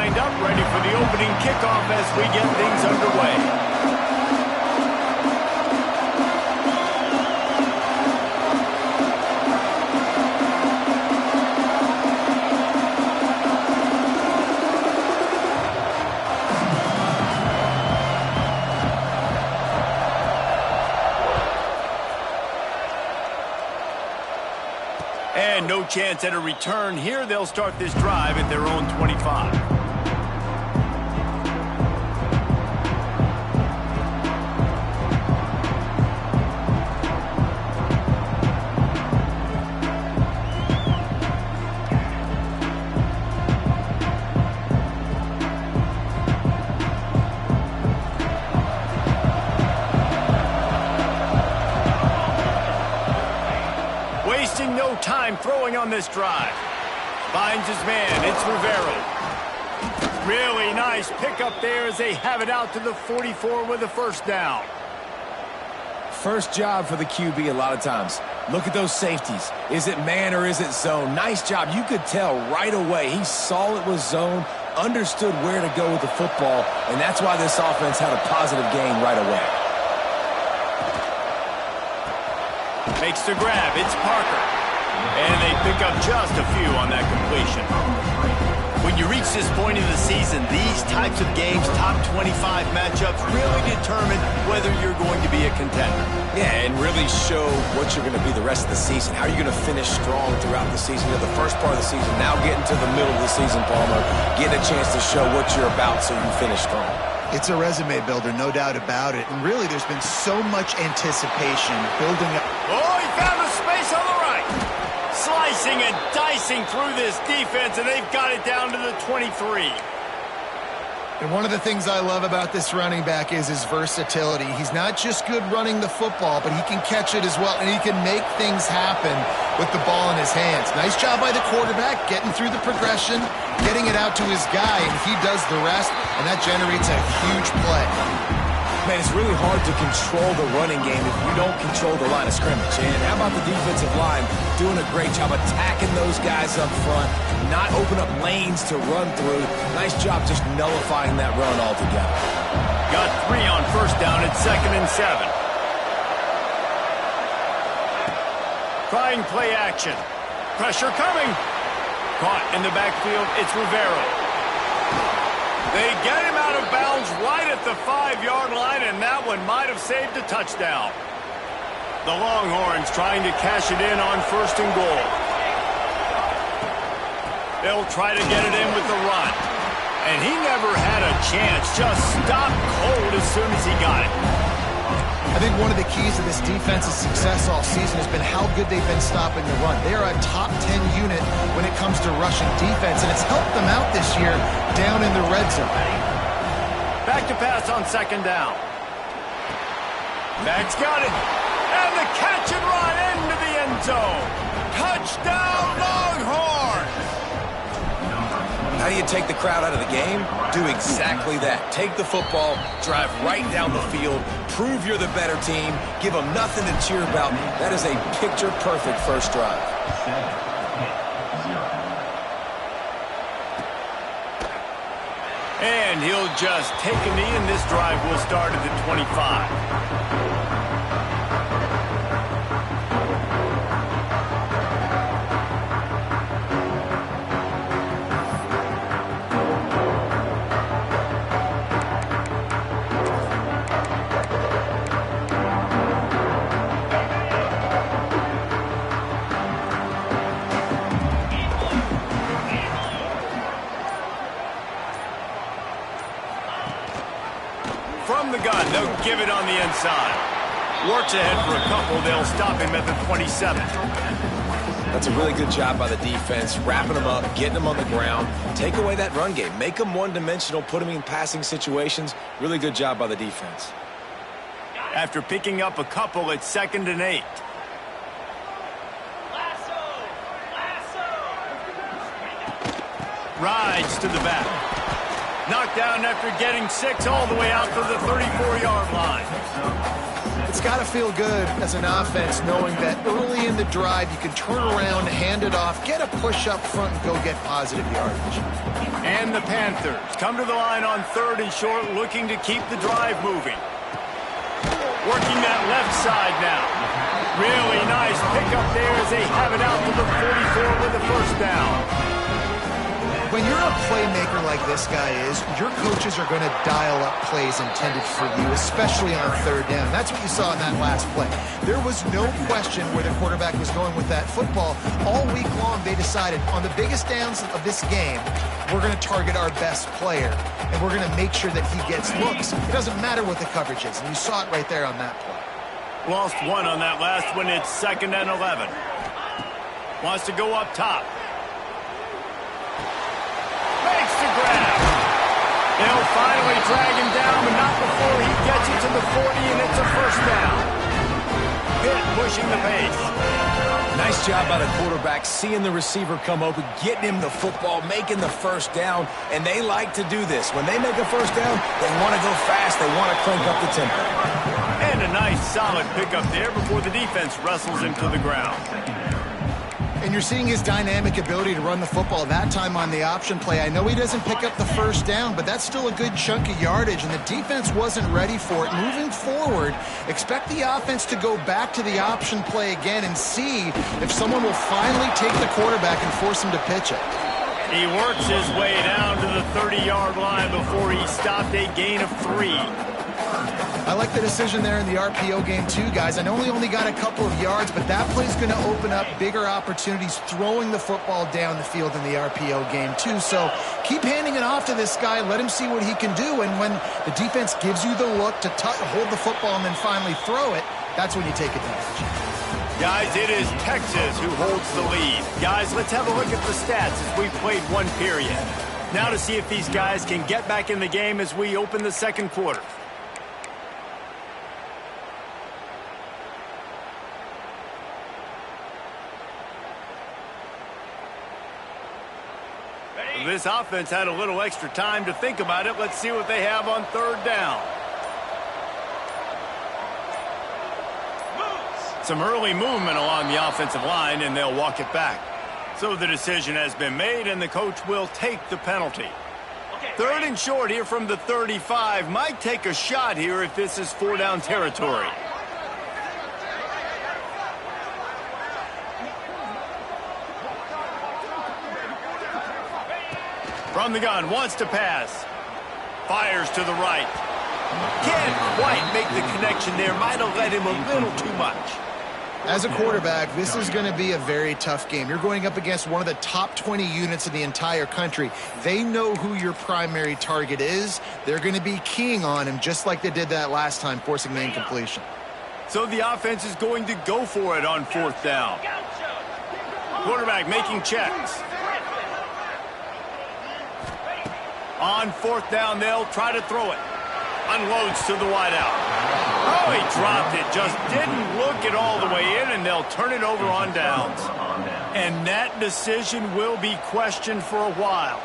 lined up, ready for the opening kickoff as we get things underway. And no chance at a return here. They'll start this drive at their own 25. Wasting no time throwing on this drive. Finds his man. It's Rivera. Really nice pickup there as they have it out to the 44 with a first down. First job for the QB a lot of times. Look at those safeties. Is it man or is it zone? Nice job. You could tell right away. He saw it was zone, understood where to go with the football, and that's why this offense had a positive gain right away. Makes the grab. It's Parker. And they pick up just a few on that completion. When you reach this point in the season, these types of games, top 25 matchups, really determine whether you're going to be a contender. Yeah, and really show what you're going to be the rest of the season. How are you going to finish strong throughout the season? You know, the first part of the season, now getting to the middle of the season, Palmer, getting a chance to show what you're about so you finish strong. It's a resume builder, no doubt about it. And really, there's been so much anticipation building up. Oh, he found the space on the right. Slicing and dicing through this defense, and they've got it down to the 23. And one of the things I love about this running back is his versatility. He's not just good running the football, but he can catch it as well, and he can make things happen with the ball in his hands. Nice job by the quarterback, getting through the progression, getting it out to his guy, and he does the rest, and that generates a huge play. Man, it's really hard to control the running game if you don't control the line of scrimmage. And how about the defensive line doing a great job attacking those guys up front, not open up lanes to run through. Nice job just nullifying that run altogether. Got 3 on first down at 2nd and 7. Trying play action. Pressure coming. Caught in the backfield. It's Rivera. They get him out of bounds right at the 5-yard line, and that one might have saved a touchdown. The Longhorns trying to cash it in on 1st and goal. They'll try to get it in with the run. And he never had a chance. Just stopped cold as soon as he got it. I think one of the keys to this defense's success all season has been how good they've been stopping the run. They are a top 10 unit when it comes to rushing defense, and it's helped them out this year down in the red zone. Back to pass on 2nd down. Max got it. And the catch and run into the end zone. Touchdown, Longhorns! How do you take the crowd out of the game? Do exactly that. Take the football, drive right down the field, prove you're the better team, give them nothing to cheer about. That is a picture-perfect first drive. And he'll just take a knee, and this drive will start at the 25. From the gun, they'll give it on the inside. Works ahead for a couple. They'll stop him at the 27. That's a really good job by the defense, wrapping them up, getting them on the ground. Take away that run game. Make them one-dimensional, put them in passing situations. Really good job by the defense. After picking up a couple at 2nd and 8. Rides to the back. Knocked down after getting 6 all the way out to the 34-yard line. It's got to feel good as an offense knowing that early in the drive you can turn around, hand it off, get a push up front, and go get positive yardage. And the Panthers come to the line on 3rd and short, looking to keep the drive moving. Working that left side now. Really nice pickup there as they have it out to the 44 with the first down. When you're a playmaker like this guy is, your coaches are going to dial up plays intended for you, especially on 3rd down. That's what you saw in that last play. There was no question where the quarterback was going with that football. All week long, they decided on the biggest downs of this game, we're going to target our best player, and we're going to make sure that he gets looks. It doesn't matter what the coverage is, and you saw it right there on that play. Lost one on that last one. It's 2nd and 11. Wants to go up top. Makes the grab. They'll finally drag him down, but not before he gets it to the 40, and it's a first down. Pitt pushing the pace. Nice job by the quarterback, seeing the receiver come open, getting him the football, making the first down, and they like to do this. When they make a first down, they want to go fast. They want to crank up the tempo. And a nice, solid pickup there before the defense wrestles him to the ground. And you're seeing his dynamic ability to run the football that time on the option play. I know he doesn't pick up the first down, but that's still a good chunk of yardage, and the defense wasn't ready for it. Moving forward, expect the offense to go back to the option play again and see if someone will finally take the quarterback and force him to pitch it. He works his way down to the 30-yard line before he stopped a gain of 3. I like the decision there in the RPO game too, guys. I know he only got a couple of yards, but that play's going to open up bigger opportunities throwing the football down the field in the RPO game too. So keep handing it off to this guy. Let him see what he can do. And when the defense gives you the look to hold the football and then finally throw it, that's when you take advantage. Guys, it is Texas who holds the lead. Guys, let's have a look at the stats as we've played one period. Now to see if these guys can get back in the game as we open the second quarter. This offense had a little extra time to think about it. Let's see what they have on 3rd down. Some early movement along the offensive line, and they'll walk it back. So the decision has been made, and the coach will take the penalty. 3rd and short here from the 35. Might take a shot here if this is 4-down territory. From the gun, wants to pass. Fires to the right. Can't quite make the connection there. Might have let him a little too much. As a quarterback, this is going to be a very tough game. You're going up against one of the top 20 units in the entire country. They know who your primary target is. They're going to be keying on him just like they did that last time, forcing the incompletion. So the offense is going to go for it on 4th down. Quarterback making checks. On 4th down, they'll try to throw it. Unloads to the wideout. Oh, he dropped it. Just didn't look it all the way in, and they'll turn it over on downs. And that decision will be questioned for a while.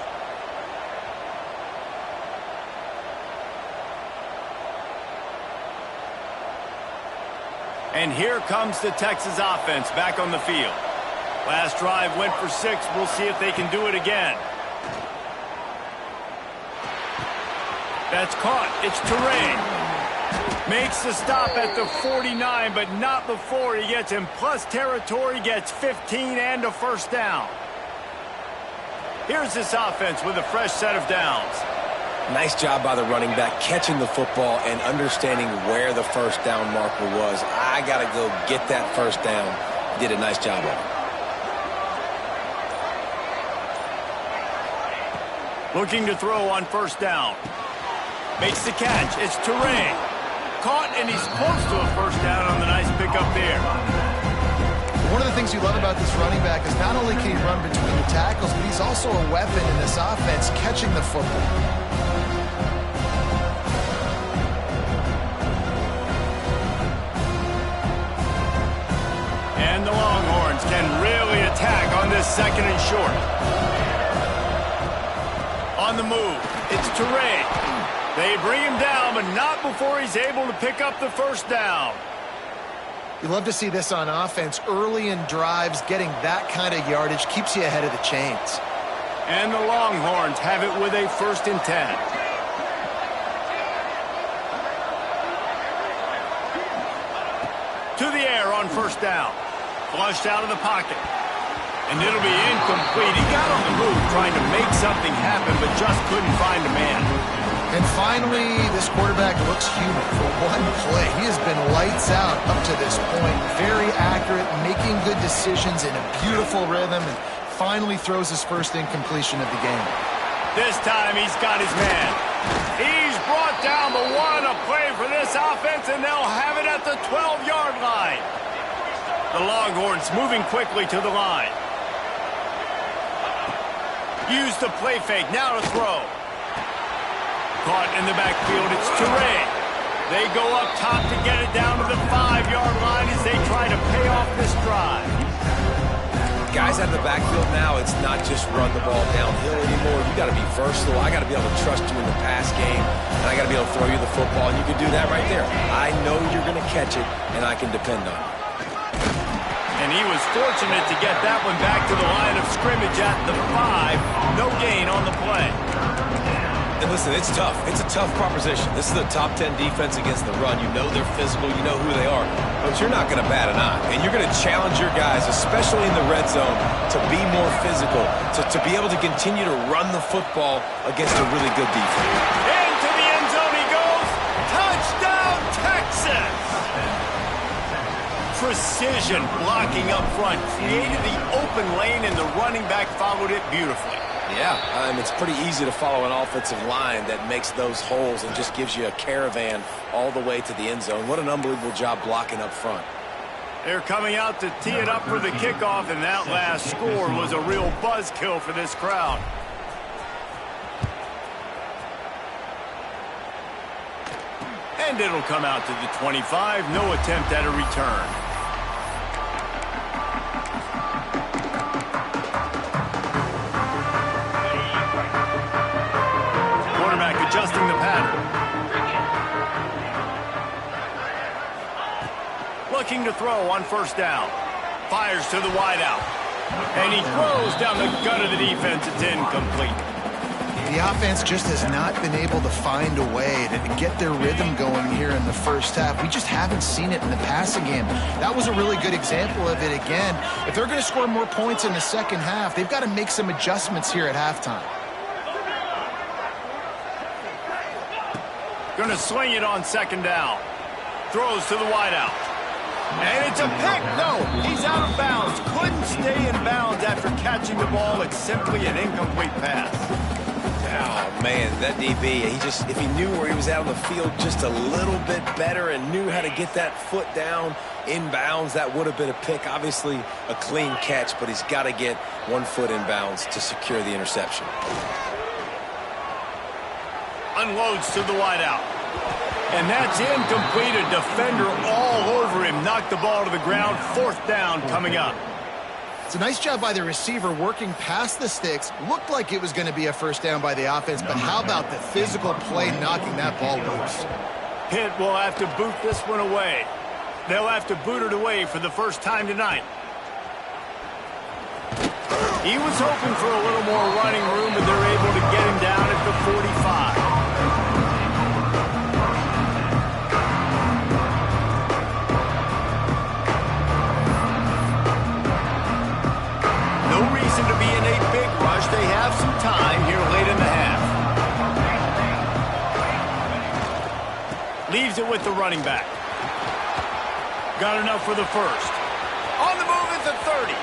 And here comes the Texas offense back on the field. Last drive went for 6. We'll see if they can do it again. That's caught. It's Terrain. Makes the stop at the 49, but not before he gets him. Plus territory, gets 15 and a first down. Here's this offense with a fresh set of downs. Nice job by the running back, catching the football and understanding where the first down marker was. I got to go get that first down. Did a nice job of it. Looking to throw on first down. Makes the catch. It's Terrain. Caught, and he's close to a first down on the nice pickup there. One of the things you love about this running back is not only can he run between the tackles, but he's also a weapon in this offense, catching the football. And the Longhorns can really attack on this 2nd and short. On the move, it's Terrain. They bring him down, but not before he's able to pick up the first down. You love to see this on offense. Early in drives, getting that kind of yardage keeps you ahead of the chains. And the Longhorns have it with a 1st and 10. To the air on 1st down. Flushed out of the pocket. And it'll be incomplete. He got on the move trying to make something happen, but just couldn't find a man. And finally, this quarterback looks human for one play. He has been lights out up to this point. Very accurate, making good decisions in a beautiful rhythm, and finally throws his first incompletion of the game. This time he's got his man. He's brought down the one, a play for this offense, and they'll have it at the 12-yard line. The Longhorns moving quickly to the line. Use the play fake, now to throw. Caught in the backfield, it's Ncaa. They go up top to get it down to the 5-yard line as they try to pay off this drive. Guys out of the backfield now, it's not just run the ball downhill anymore. You got to be versatile. I got to be able to trust you in the pass game, and I got to be able to throw you the football, and you can do that right there. I know you're going to catch it, and I can depend on you. And he was fortunate to get that one back to the line of scrimmage at the 5. No gain on the play. And listen, it's tough. It's a tough proposition. This is a top 10 defense against the run. You know they're physical. You know who they are. But you're not going to bat an eye. And you're going to challenge your guys, especially in the red zone, to be more physical, to be able to continue to run the football against a really good defense. Into the end zone he goes. Touchdown, Texas! Precision blocking up front. Created the open lane, and the running back followed it beautifully. Yeah, it's pretty easy to follow an offensive line that makes those holes and just gives you a caravan all the way to the end zone. What an unbelievable job blocking up front. They're coming out to tee it up for the kickoff, and that last score was a real buzzkill for this crowd. And it'll come out to the 25. No attempt at a return. Adjusting the pattern. Looking to throw on 1st down. Fires to the wideout. And he throws down the gut of the defense. It's incomplete. The offense just has not been able to find a way to get their rhythm going here in the 1st half. We just haven't seen it in the passing game. That was a really good example of it again. If they're going to score more points in the 2nd half, they've got to make some adjustments here at halftime. Going to sling it on 2nd down. Throws to the wideout. And it's a pick. No, he's out of bounds. Couldn't stay in bounds after catching the ball. It's simply an incomplete pass. Oh, man, that DB, if he knew where he was out on the field just a little bit better and knew how to get that foot down in bounds, that would have been a pick. Obviously, a clean catch, but he's got to get 1 foot in bounds to secure the interception. Unloads to the wideout. And that's incomplete. A defender all over him. Knocked the ball to the ground. 4th down coming up. It's a nice job by the receiver working past the sticks. Looked like it was going to be a 1st down by the offense, but how about the physical play knocking that ball loose? Pitt will have to boot this one away. They'll have to boot it away for the first time tonight. He was hoping for a little more running room, but they're able to get him down at the 45. No reason to be in a big rush. They have some time here late in the half. Leaves it with the running back. Got enough for the 1st. On the move at the 30.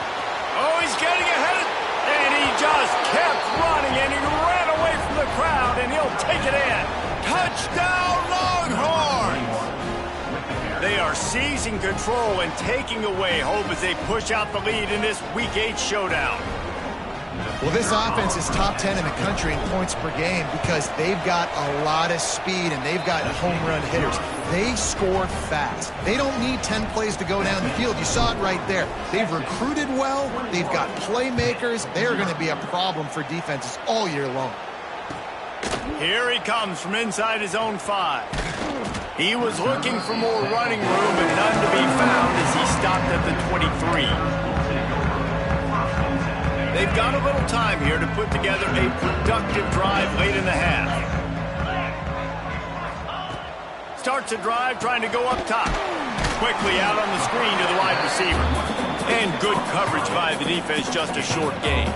Oh, he's getting ahead of... And he just kept running, and he ran away from the crowd, and he'll take it in. Touchdown, Longhorns! They are seizing control and taking away hope as they push out the lead in this Week 8 showdown. Well, this offense is top 10 in the country in points per game because they've got a lot of speed and they've got home run hitters. They score fast. They don't need 10 plays to go down the field. You saw it right there. They've recruited well. They've got playmakers. They are going to be a problem for defenses all year long. Here he comes from inside his own 5. He was looking for more running room, but none to be found as he stopped at the 23. They've got a little time here to put together a productive drive late in the half. Starts a drive trying to go up top. Quickly out on the screen to the wide receiver. And good coverage by the defense, just a short gain.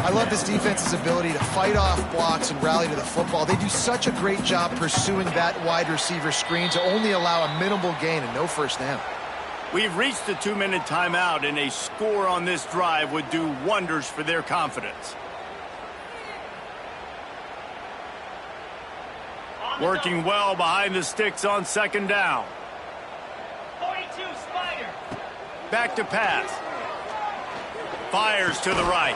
I love this defense's ability to fight off blocks and rally to the football. They do such a great job pursuing that wide receiver screen to only allow a minimal gain and no first down. We've reached the 2-minute timeout, and a score on this drive would do wonders for their confidence. Working well behind the sticks on second down. 42 Spider. Back to pass. Fires to the right.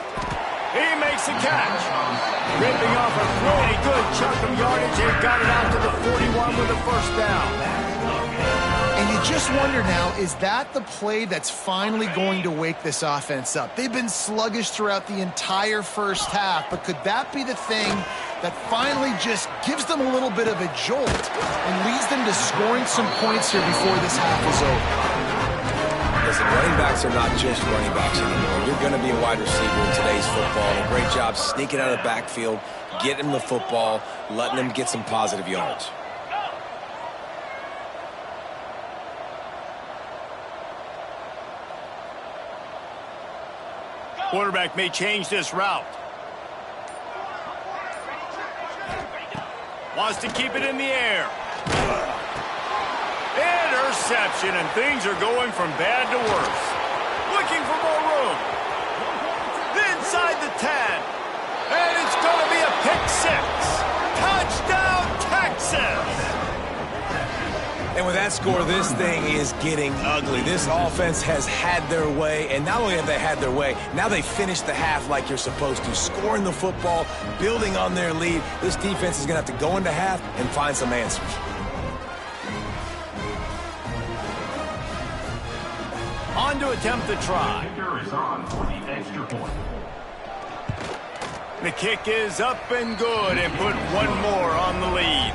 He makes a catch. Ripping off a pretty good chunk of yardage. They've got it out to the 41 with a first down. And you just wonder now, is that the play that's finally going to wake this offense up? They've been sluggish throughout the entire first half, but could that be the thing that finally just gives them a little bit of a jolt and leads them to scoring some points here before this half is over? Listen, running backs are not just running backs anymore. You're going to be a wide receiver in today's football. And a great job sneaking out of the backfield, getting the football, letting them get some positive yards. Quarterback may change this route. Wants to keep it in the air. Interception, and things are going from bad to worse. Looking for more room. Inside the 10. And it's going to be a pick six. Touchdown, Texas! And with that score, this thing is getting ugly. This offense has had their way, and not only have they had their way, now they finished the half like you're supposed to, scoring the football, building on their lead. This defense is going to have to go into half and find some answers. On to attempt the try. The kick is up and good, and put one more on the lead.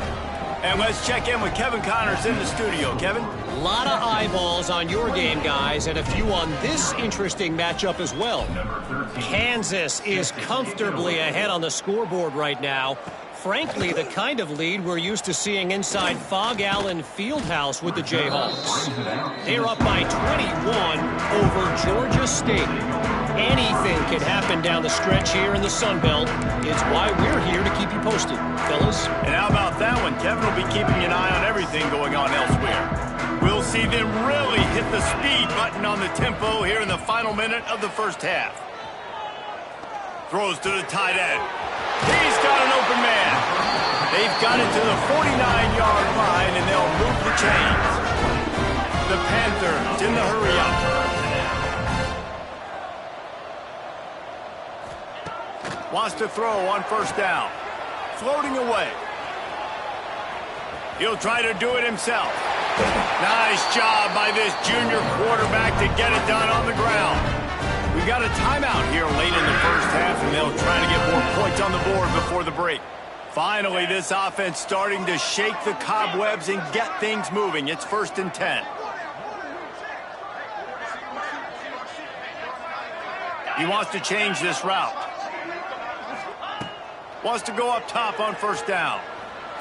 And let's check in with Kevin Connors in the studio. Kevin? A lot of eyeballs on your game, guys, and a few on this interesting matchup as well. Kansas is comfortably ahead on the scoreboard right now. Frankly, the kind of lead we're used to seeing inside Fog Allen Fieldhouse with the Jayhawks. They're up by 21 over Georgia State. Anything can happen down the stretch here in the Sun Belt. It's why we're here to keep you posted, fellas. And how about that one? Kevin will be keeping an eye on everything going on elsewhere. We'll see them really hit the speed button on the tempo here in the final minute of the first half. Throws to the tight end. He's got an open man. They've got it to the 49-yard line, and they'll move the chains. The Panthers in the hurry-up. Wants to throw on first down. Floating away. He'll try to do it himself. Nice job by this junior quarterback to get it done on the ground. We've got a timeout here late in the first half, and they'll try to get more points on the board before the break. Finally, this offense starting to shake the cobwebs and get things moving. It's 1st and 10. He wants to change this route. Wants to go up top on first down.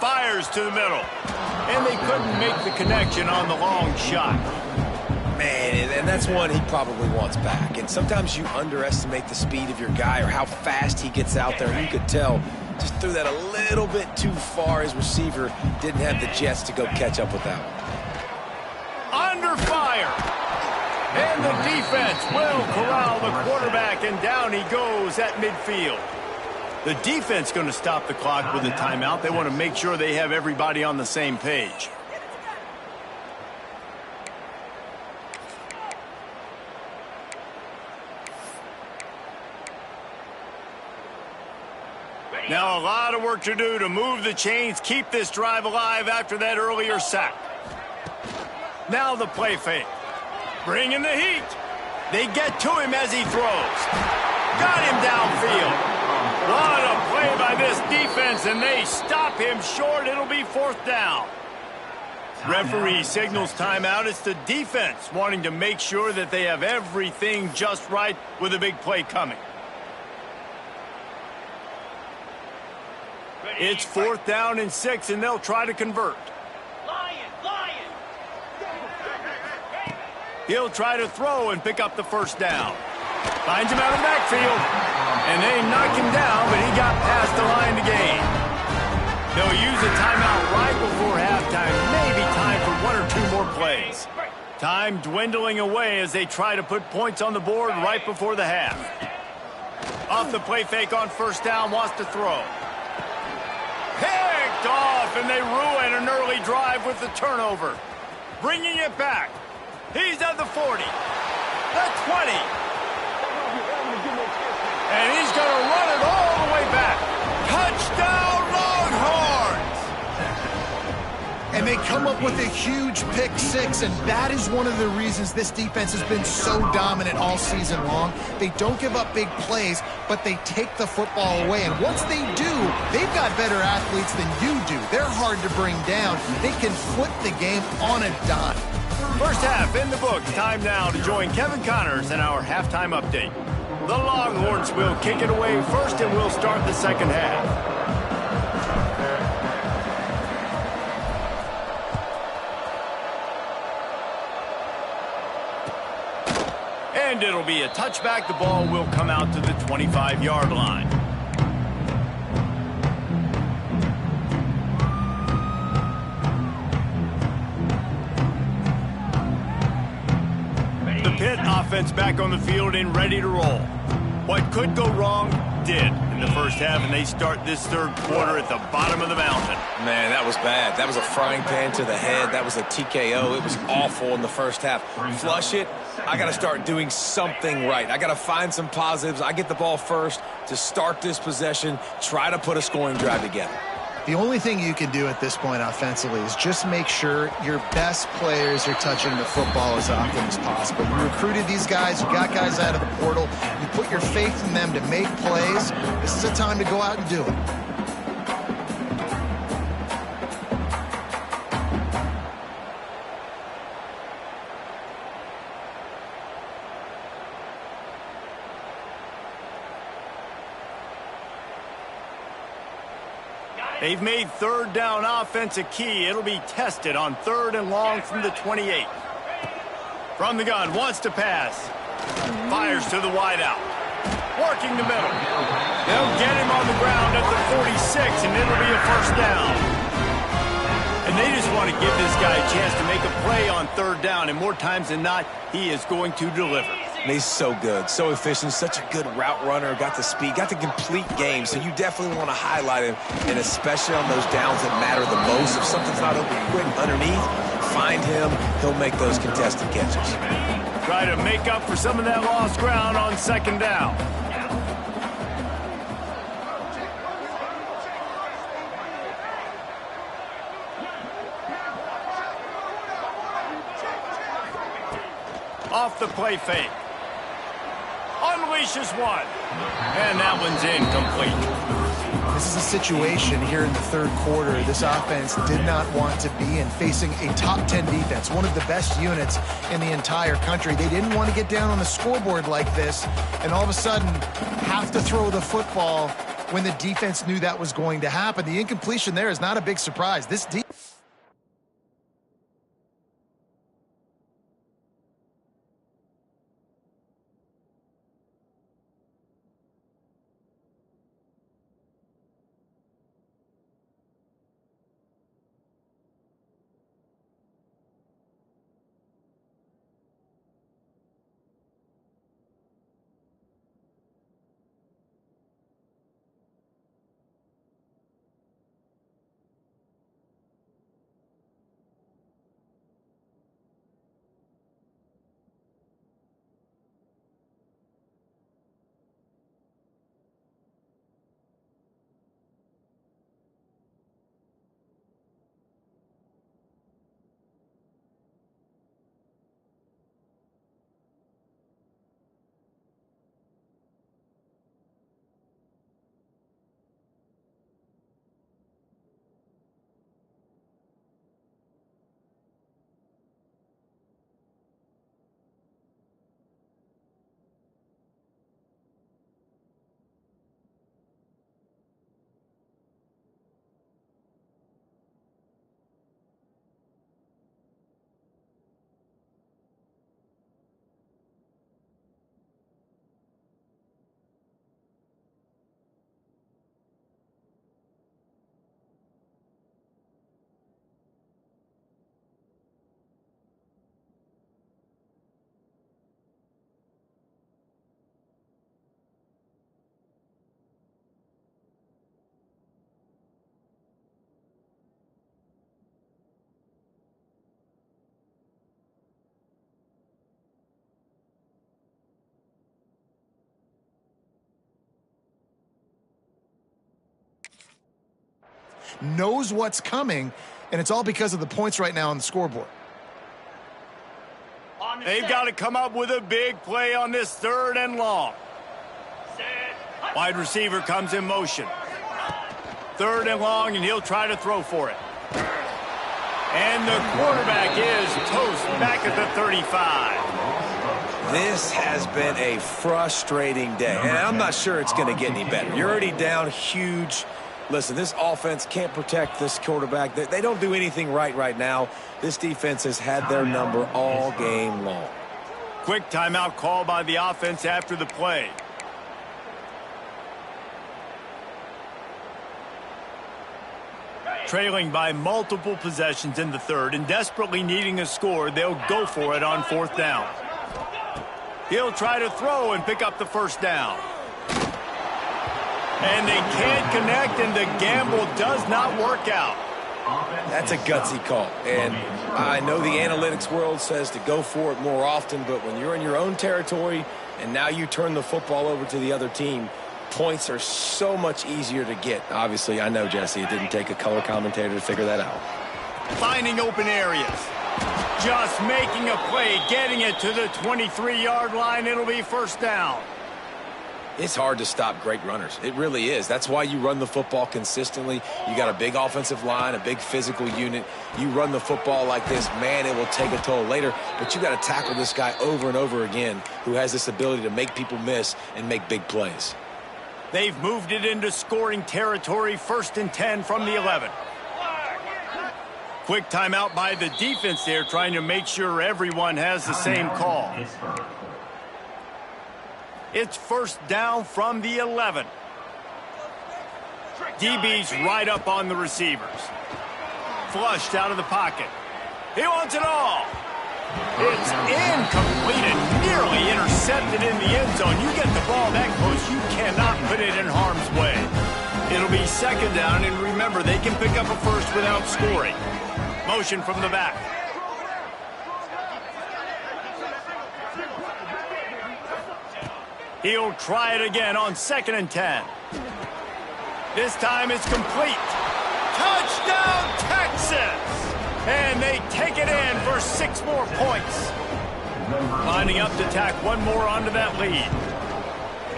Fires to the middle. And they couldn't make the connection on the long shot. Man, and that's one he probably wants back. And sometimes you underestimate the speed of your guy or how fast he gets out there. You could tell just threw that a little bit too far. His receiver didn't have the jets to go catch up with that one. Under fire. And the defense will corral the quarterback, and down he goes at midfield. The defense going to stop the clock with a timeout. They want to make sure they have everybody on the same page. Now a lot of work to do to move the chains, keep this drive alive after that earlier sack. Now the play fake. Bringing the heat. They get to him as he throws. Got him downfield. What a play by this this defense, and they stop him short. It'll be fourth down. Referee signals timeout. It's the defense wanting to make sure that they have everything just right with a big play coming. It's fourth down and 6, and they'll try to convert. He'll try to throw and pick up the first down. Finds him out of the backfield. And they knock him down, but he got past the line to gain. They'll use a timeout right before halftime. Maybe time for 1 or 2 more plays. Time dwindling away as they try to put points on the board right before the half. Off the play fake on first down, wants to throw. Picked off, and they ruin an early drive with the turnover. Bringing it back. He's at the 40, the 20. And he's going to run it all the way back. Touchdown, Longhorns! And they come up with a huge pick 6, and that is one of the reasons this defense has been so dominant all season long. They don't give up big plays, but they take the football away. And once they do, they've got better athletes than you do. They're hard to bring down. They can flip the game on a dime. First half in the books. Time now to join Kevin Connors in our halftime update. The Longhorns will kick it away first, and we'll start the second half. And it'll be a touchback. The ball will come out to the 25-yard line. The Pitt offense back on the field and ready to roll. What could go wrong did in the first half, and they start this third quarter at the bottom of the mountain. Man, that was bad. That was a frying pan to the head. That was a TKO. It was awful in the first half. Flush it. I got to start doing something right. I got to find some positives. I get the ball first to start this possession, try to put a scoring drive together. The only thing you can do at this point offensively is just make sure your best players are touching the football as often as possible. You recruited these guys. You got guys out of the portal. You put your faith in them to make plays. This is a time to go out and do it. They've made third down offense a key. It'll be tested on 3rd and long from the 28. From the gun, wants to pass. Fires to the wideout. Working the middle. They'll get him on the ground at the 46, and it'll be a first down. And they just want to give this guy a chance to make a play on 3rd down, and more times than not, he is going to deliver. And he's so good, so efficient, such a good route runner, got the speed, got the complete game, so you definitely want to highlight him, and especially on those downs that matter the most. If something's not open quick underneath, find him, he'll make those contested catches. Try to make up for some of that lost ground on 2nd down. Off the play fake. Unleashes one. And that one's incomplete. This is a situation here in the third quarter this offense did not want to be in, facing a top 10 defense, one of the best units in the entire country. They didn't want to get down on the scoreboard like this and all of a sudden have to throw the football when the defense knew that was going to happen. The incompletion there is not a big surprise. This defense knows what's coming, and it's all because of the points right now on the scoreboard. They've got to come up with a big play on this 3rd and long. Wide receiver comes in motion. 3rd and long, and he'll try to throw for it. And the quarterback is toast back at the 35. This has been a frustrating day, and I'm not sure it's going to get any better. You're already down huge. Listen, this offense can't protect this quarterback. They don't do anything right now. This defense has had their number all game long. Quick timeout call by the offense after the play. Trailing by multiple possessions in the 3rd and desperately needing a score, they'll go for it on 4th down. He'll try to throw and pick up the 1st down. And they can't connect, and the gamble does not work out. That's a gutsy call. And I know the analytics world says to go for it more often, but when you're in your own territory and now you turn the football over to the other team, points are so much easier to get. Obviously, I know, Jesse, it didn't take a color commentator to figure that out. Finding open areas. Just making a play, getting it to the 23-yard line. It'll be 1st down. It's hard to stop great runners. It really is. That's why you run the football consistently. You got a big offensive line, a big physical unit. You run the football like this, man, it will take a toll later. But you got to tackle this guy over and over again who has this ability to make people miss and make big plays. They've moved it into scoring territory, 1st and 10 from the 11. Quick timeout by the defense there, trying to make sure everyone has the same call. It's 1st down from the 11. DB's right up on the receivers. Flushed out of the pocket. He wants it all. It's incomplete and nearly intercepted in the end zone. You get the ball that close, you cannot put it in harm's way. It'll be 2nd down, and remember, they can pick up a 1st without scoring. Motion from the back. He'll try it again on 2nd and 10. This time it's complete. Touchdown, Texas! And they take it in for 6 more points. Lining up to tack one more onto that lead.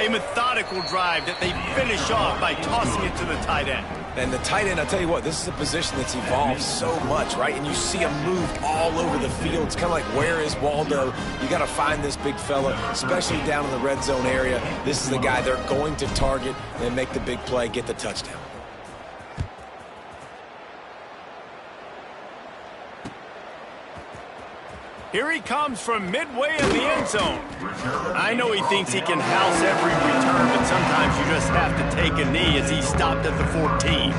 A methodical drive that they finish off by tossing it to the tight end. And the tight end, I'll tell you what, this is a position that's evolved so much, right? And you see him move all over the field. It's kind of like, where is Waldo? You got to find this big fella, especially down in the red zone area. This is the guy they're going to target and make the big play, get the touchdown. Here he comes from midway in the end zone. I know he thinks he can house every return, but sometimes you just have to take a knee as he stopped at the 14.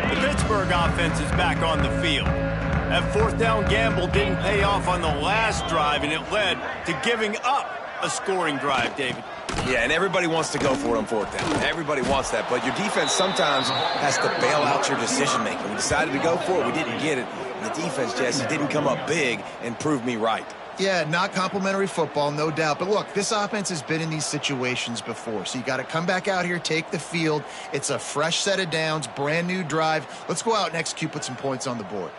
The Pittsburgh offense is back on the field. That 4th down gamble didn't pay off on the last drive, and it led to giving up a scoring drive, David. Yeah, and everybody wants to go for it on 4th down. Everybody wants that, but your defense sometimes has to bail out your decision-making. We decided to go for it. We didn't get it. And the defense, Jesse, didn't come up big and prove me right. Yeah, not complimentary football, no doubt. But look, this offense has been in these situations before. So you got to come back out here, take the field. It's a fresh set of downs, brand new drive. Let's go out and execute, put some points on the board.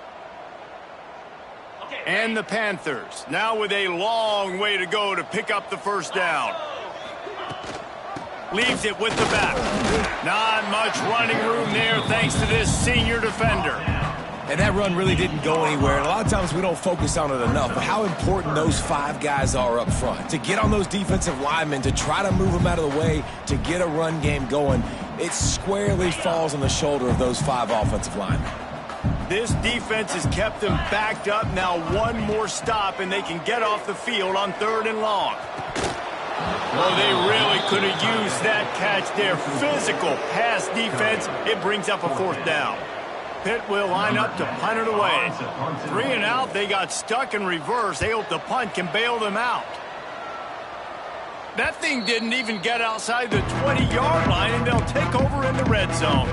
And the Panthers, now with a long way to go to pick up the 1st down. Leaves it with the back. Not much running room there thanks to this senior defender. And that run really didn't go anywhere. And a lot of times we don't focus on it enough. But how important those 5 guys are up front. To get on those defensive linemen, to try to move them out of the way, to get a run game going, it squarely falls on the shoulder of those 5 offensive linemen. This defense has kept them backed up. Now one more stop, and they can get off the field on 3rd and long. Well, they really could have used that catch there. Physical pass defense. It brings up a 4th down. Pitt will line up to punt it away. 3 and out. They got stuck in reverse. They hope the punt can bail them out. That thing didn't even get outside the 20-yard line, and they'll take over in the red zone.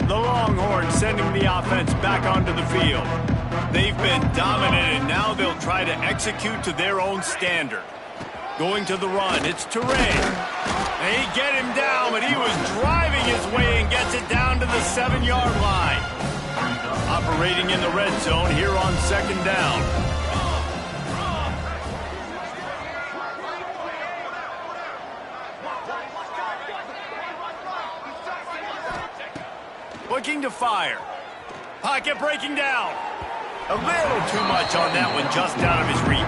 The Longhorns sending the offense back onto the field. They've been dominant, and now they'll try to execute to their own standard. Going to the run, it's Touré. They get him down, but he was driving his way and gets it down to the 7-yard line. Operating in the red zone here on 2nd down. Looking to fire. Pocket breaking down. A little too much on that one, just out of his reach.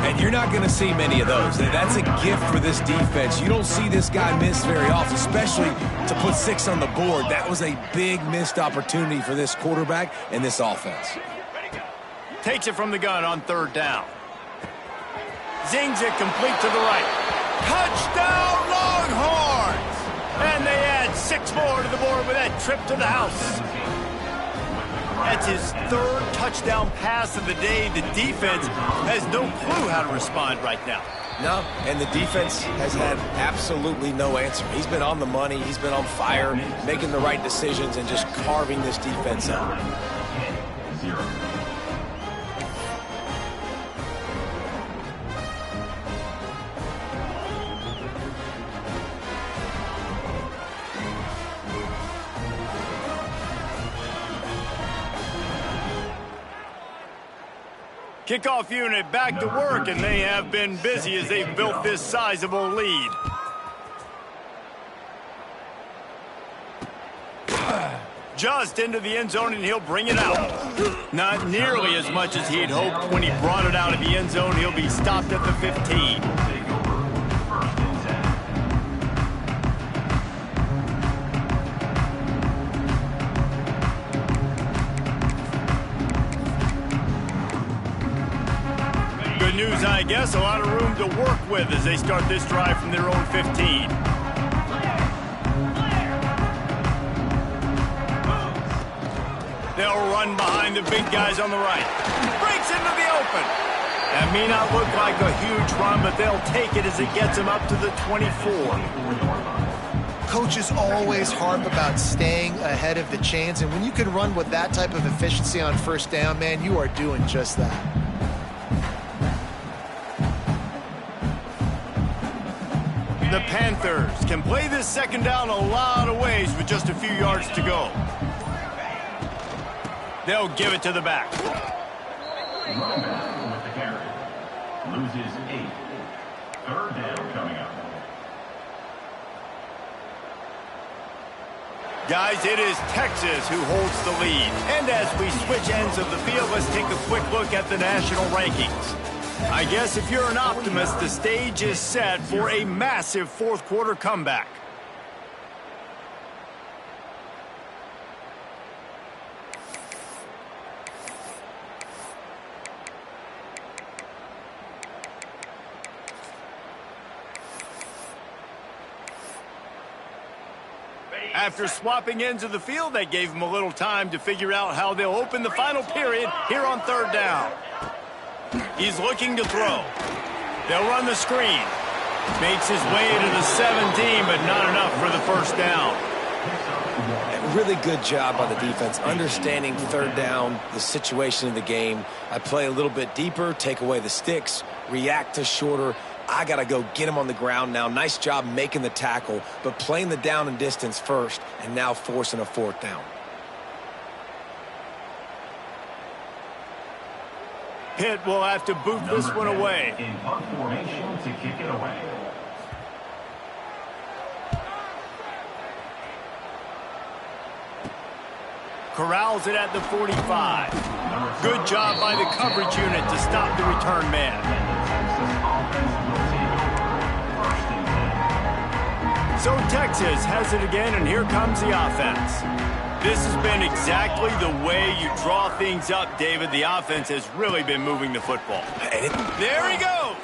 And you're not going to see many of those. That's a gift for this defense. You don't see this guy miss very often, especially to put 6 on the board. That was a big missed opportunity for this quarterback and this offense. Takes it from the gun on 3rd down. Zings it complete to the right. Touchdown, Longhorns! And they add 6 more to the board with that trip to the house. That's his 3rd touchdown pass of the day. The defense has no clue how to respond right now. No, and the defense has had absolutely no answer. He's been on the money. He's been on fire, making the right decisions and just carving this defense up. Kickoff unit back to work, and they have been busy as they've built this sizable lead. Just into the end zone, and he'll bring it out. Not nearly as much as he'd hoped. When he brought it out of the end zone, he'll be stopped at the 15. News, I guess, a lot of room to work with as they start this drive from their own 15. They'll run behind the big guys on the right. Breaks into the open. That may not look like a huge run, but they'll take it as it gets them up to the 24. Coaches always harp about staying ahead of the chains, and when you can run with that type of efficiency on 1st down, man, you are doing just that. The Panthers can play this 2nd down a lot of ways with just a few yards to go. They'll give it to the back. Running back with the carry. Loses 8. 3rd down coming up. Guys, it is Texas who holds the lead. And as we switch ends of the field, let's take a quick look at the national rankings. I guess if you're an optimist, the stage is set for a massive 4th quarter comeback. After swapping ends of the field, they gave him a little time to figure out how they'll open the final period here on 3rd down. He's looking to throw. They'll run the screen. Makes his way to the 17, but not enough for the 1st down. A really good job by the defense, understanding 3rd down, the situation of the game. I play a little bit deeper, take away the sticks, react to shorter. I got to go get him on the ground now. Nice job making the tackle, but playing the down and distance first, and now forcing a 4th down. Pitt will have to boot this one away. In punt formation to kick it away. Corrals it at the 45. Good job by the coverage unit to stop the return man. So Texas has it again, and here comes the offense. This has been exactly the way you draw things up, David. The offense has really been moving the football. There he goes.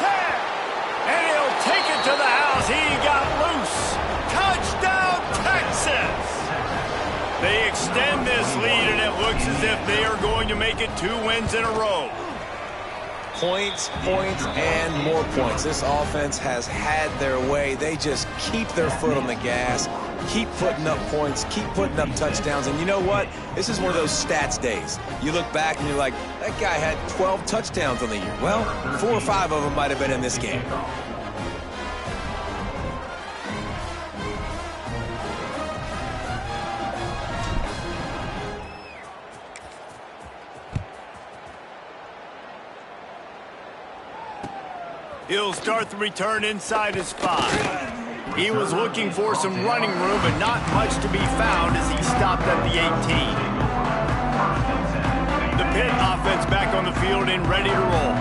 10. And he'll take it to the house. He got loose. Touchdown, Texas. They extend this lead, and it looks as if they are going to make it 2 wins in a row. Points, points, and more points. This offense has had their way. They just keep their foot on the gas, Keep putting up points, keep putting up touchdowns, and you know what? This is one of those stats days. You look back and you're like, that guy had 12 touchdowns on the year. Well, 4 or 5 of them might have been in this game. He'll start the return inside his 5. He was looking for some running room, but not much to be found as he stopped at the 18. The Pitt offense back on the field and ready to roll.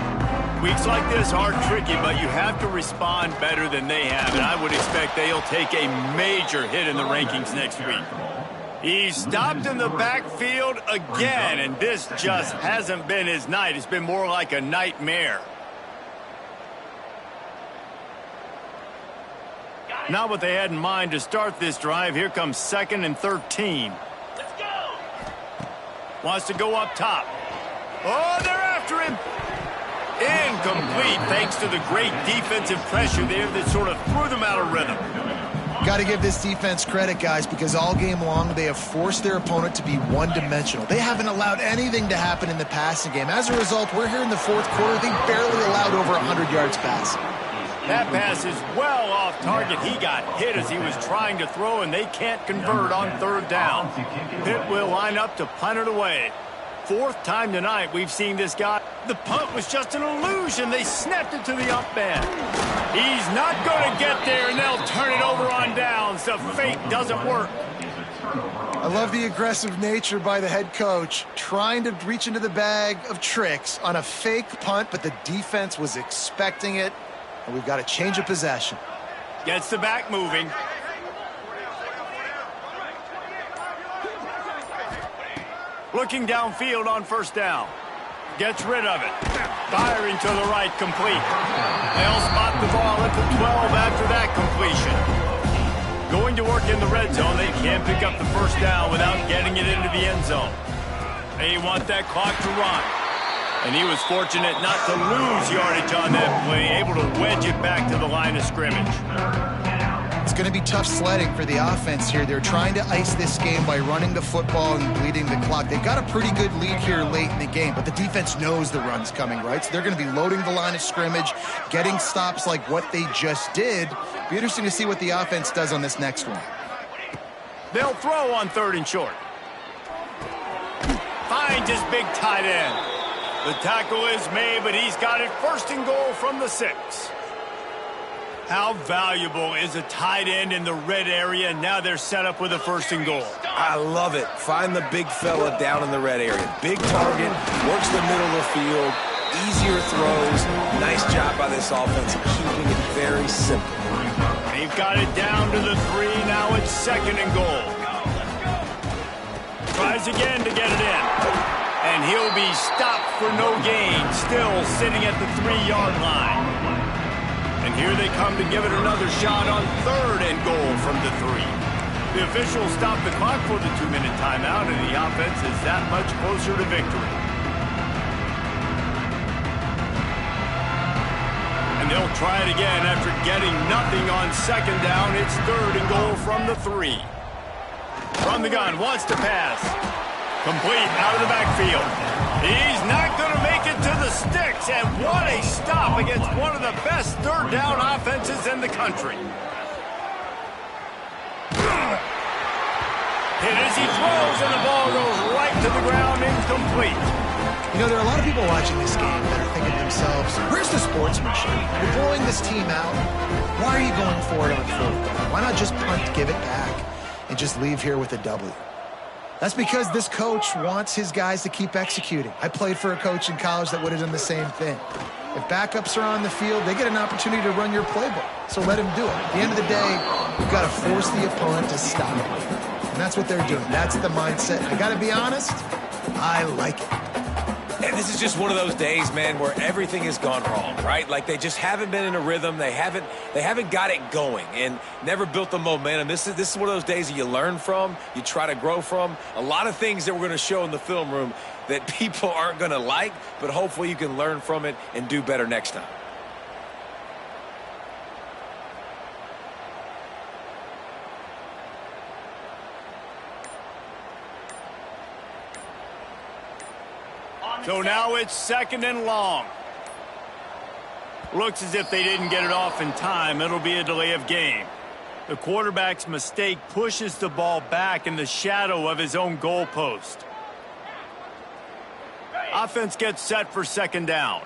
Weeks like this are tricky, but you have to respond better than they have, and I would expect they'll take a major hit in the rankings next week. He stopped in the backfield again, and this just hasn't been his night. It's been more like a nightmare. Not what they had in mind to start this drive. Here comes 2nd and 13. Let's go! Wants to go up top. Oh, they're after him. Incomplete, thanks to the great defensive pressure there that sort of threw them out of rhythm. Got to give this defense credit, guys, because all game long they have forced their opponent to be one-dimensional. They haven't allowed anything to happen in the passing game. As a result, we're here in the 4th quarter. They barely allowed over 100 yards passing. That pass is well off target. He got hit as he was trying to throw, and they can't convert on 3rd down. Pitt will line up to punt it away. 4th time tonight we've seen this guy. The punt was just an illusion. They snapped it to the up man. He's not going to get there, and they'll turn it over on downs. The fake doesn't work. I love the aggressive nature by the head coach, trying to reach into the bag of tricks on a fake punt, but the defense was expecting it. And we've got a change of possession. Gets the back moving. Looking downfield on 1st down. Gets rid of it. Firing to the right, complete. They'll spot the ball at the 12 after that completion. Going to work in the red zone. They can't pick up the 1st down without getting it into the end zone. They want that clock to run. And he was fortunate not to lose yardage on that play, able to wedge it back to the line of scrimmage. It's going to be tough sledding for the offense here. They're trying to ice this game by running the football and bleeding the clock. They've got a pretty good lead here late in the game, but the defense knows the run's coming, right? So they're going to be loading the line of scrimmage, getting stops like what they just did. Be interesting to see what the offense does on this next one. They'll throw on 3rd and short. Finds his big tight end. The tackle is made, but he's got it 1st and goal from the 6. How valuable is a tight end in the red area? Now they're set up with a 1st and goal. I love it. Find the big fella down in the red area. Big target, works the middle of the field, easier throws. Nice job by this offense, keeping it very simple. They've got it down to the 3. Now it's 2nd and goal. Tries again to get it in. And he'll be stopped for no gain, still sitting at the 3-yard line. And here they come to give it another shot on 3rd and goal from the 3. The officials stop the clock for the 2-minute timeout, and the offense is that much closer to victory. And they'll try it again after getting nothing on 2nd down. It's 3rd and goal from the 3. From the gun, wants to pass. Complete out of the backfield. He's not going to make it to the sticks, and what a stop against one of the best 3rd down offenses in the country. Hit as he throws, and the ball goes right to the ground, incomplete. You know, there are a lot of people watching this game that are thinking to themselves, where's the sportsmanship? You're blowing this team out. Why are you going for it on 4th down? Why not just punt, give it back, and just leave here with a W? That's because this coach wants his guys to keep executing. I played for a coach in college that would have done the same thing. If backups are on the field, they get an opportunity to run your playbook. So let him do it. At the end of the day, you've got to force the opponent to stop. And that's what they're doing. That's the mindset. I got to be honest, I like it. And this is just one of those days, man, where everything has gone wrong, right? Like they just haven't been in a rhythm. They haven't got it going and never built the momentum. This is one of those days that you learn from, you try to grow from. A lot of things that we're going to show in the film room that people aren't going to like, but hopefully you can learn from it and do better next time. So now it's 2nd and long. Looks as if they didn't get it off in time. It'll be a delay of game. The quarterback's mistake pushes the ball back in the shadow of his own goalpost. Offense gets set for 2nd down.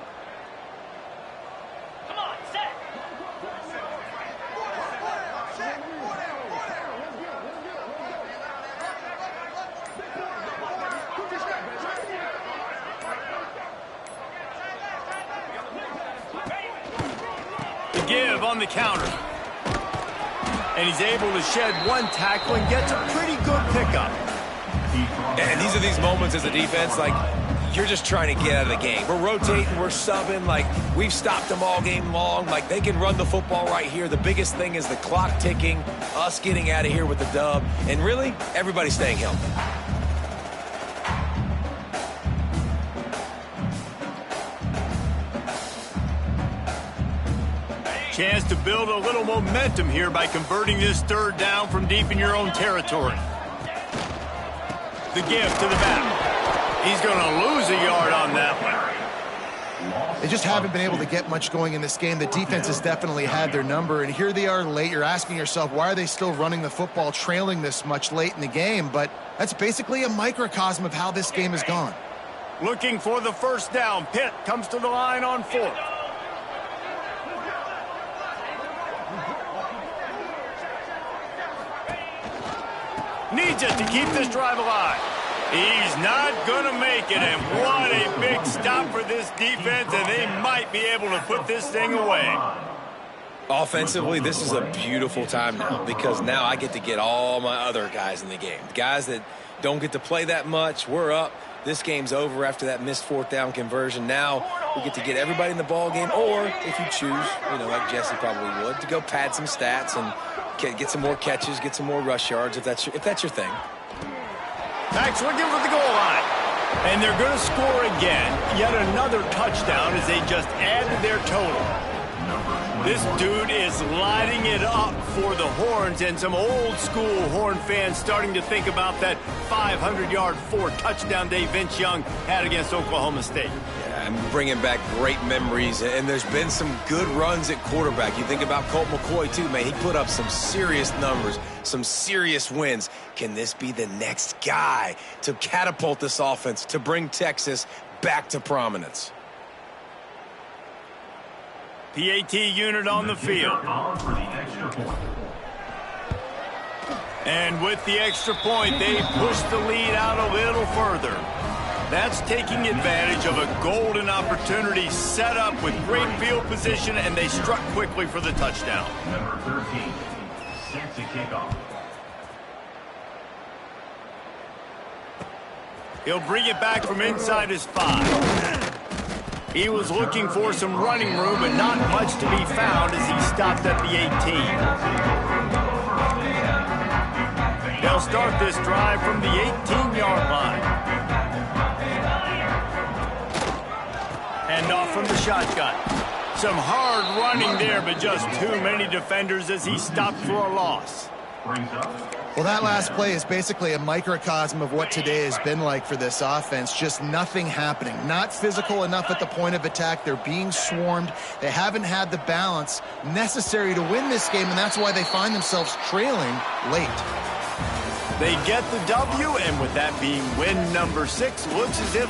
Give on the counter. And he's able to shed one tackle and gets a pretty good pickup. And these are these moments as a defense, like, you're just trying to get out of the game. We're rotating, we're subbing, like, we've stopped them all game long. Like, they can run the football right here. The biggest thing is the clock ticking, us getting out of here with the dub, and really, everybody staying healthy. Chance to build a little momentum here by converting this 3rd down from deep in your own territory. The give to the back. He's going to lose a yard on that one. They just haven't been able to get much going in this game. The defense has definitely had their number, and here they are late. You're asking yourself, why are they still running the football, trailing this much late in the game? But that's basically a microcosm of how this game has gone. Looking for the 1st down. Pitt comes to the line on 4th. Needs it to keep this drive alive. He's not going to make it, and what a big stop for this defense, and they might be able to put this thing away. Offensively, this is a beautiful time now because now I get to get all my other guys in the game. Guys that don't get to play that much, we're up. This game's over after that missed 4th down conversion. Now we get to get everybody in the ball game, or if you choose, like Jesse probably would, to go pad some stats and get some more catches, get some more rush yards if that's your thing. Max looking for the goal line. And they're going to score again. Yet another touchdown as they just add to their total. This dude is lighting it up for the Horns, and some old-school Horn fans starting to think about that 500-yard 4-touchdown day Vince Young had against Oklahoma State. Yeah, I'm bringing back great memories, and there's been some good runs at quarterback. You think about Colt McCoy, too, man. He put up some serious numbers, some serious wins. Can this be the next guy to catapult this offense, to bring Texas back to prominence? PAT unit on the field. And with the extra point, they push the lead out a little further. That's taking advantage of a golden opportunity set up with great field position, and they struck quickly for the touchdown. Number 13, set to kick off. He'll bring it back from inside his 5. He was looking for some running room, but not much to be found as he stopped at the 18. They'll start this drive from the 18-yard line. Hand off from the shotgun. Some hard running there, but just too many defenders as he stopped for a loss. Well, that last play is basically a microcosm of what today has been like for this offense. Just nothing happening. Not physical enough at the point of attack. They're being swarmed. They haven't had the balance necessary to win this game, and that's why they find themselves trailing late. They get the W, and with that being win number 6, looks as if